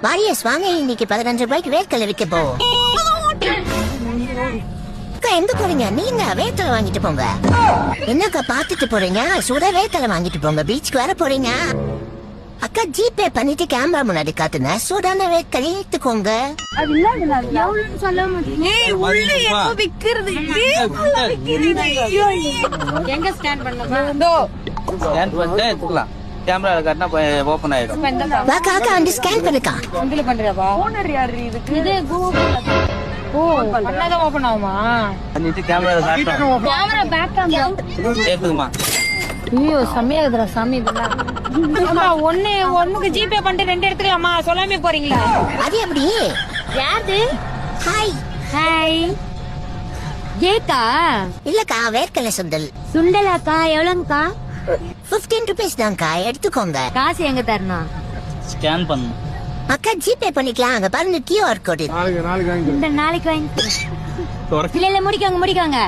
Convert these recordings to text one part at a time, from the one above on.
Warriors வாங்க, இன்னைக்கு 15 ரூபாய்க்கு வேர்க்கடலை விற்க போவோம். அக்கா எங்க போறீங்க? நீங்க வேர்க்கடலை வாங்கிட்டு போங்க. என்னக்கா பாத்துட்டு போறீங்க? சுட வேர்க்கடலை வாங்கிட்டு போங்க. பீச்சுக்கு வர போறீங்க. அக்கா ஜிபே பண்ணிட்டு கேமரா முன்னாடி காட்டுங்க. சூடான வேர்க்கடலை எடுத்துக்கோங்க. எங்க ஸ்கேன் பண்ணணும்? கேமரா காட்டினா ஓபன் ஆயிடும். வாக்கா அக்கா வந்து ஸ்கேன் பண்ணுக்கா. இதுல பண்றப்பா ஓனர் யாரு இதுக்கு? இது கூகுள். ஓ பண்ணாத ஓபன் ஆகுமா? பண்ணிட்டு கேமரா காட்டணும். கேமரா பேக் கேமரா கேக்குதுமா? ஐயோ செம்மையா இருக்குடா சாமி இதெல்லாம். அம்மா ஒண்ணுக்கு ஜிபே பண்ணிட்டு 2 எடுத்துக்கலாமா? சொல்லாமே போறீங்களா? அது எப்படி? யாரு? ஹாய். ஹாய். ஏக்கா இல்லக்கா வேர்க்கடலை சுண்டல். சுண்டலாக்கா எவ்வளவுக்கா? 15 ரூபீஸ் தான்க்கா, எடுத்துக்கோங்க. காசு எங்க தரணும்? ஸ்கேன் பண்ணணும். அக்கா ஜிபே பண்ணிக்கலாம். அங்க பாருங்க QR கோடு. இந்த நாளைக்கு வாங்கி. இல்ல முடிக்காங்க.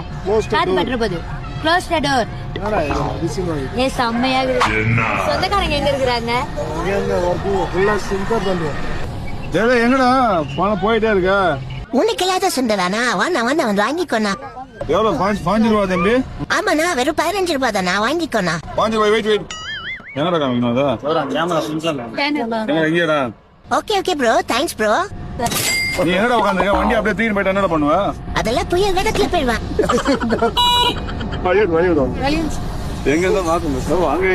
காது பற்ற போகுது. Close the door. ஏ செம்மையா இருக்கு. சொந்தக்காரங்க எங்க இருக்கிறாங்க? எங்கடா பணம் போயிட்டே இருக்க? உனக்கு இல்லாத சுண்டலானா? வந்து வாங்கிக்கோண்ணா. எவ்வளவு? 5 ரூபா தம்பி. ஆமாண்ணா, வெறும் 15 ரூபாய் தானா, வாங்கிக்கோண்ணா. 5 ரூபாய். வெயிட் எங்கடா காமிக்கணும் அதா? கேமரா சுண்டல் எங்கடா? Okay bro, thanks bro. நீ என்னடா உட்காந்துருக்க? வண்டி அப்படியே தூக்கிட்டு போயிட்டு என்னடா பண்ணுவ? அதெல்லாம் புயல் வேகத்துல போயிடுவேன். எங்க இருந்தா மாத்தணும் வாங்க.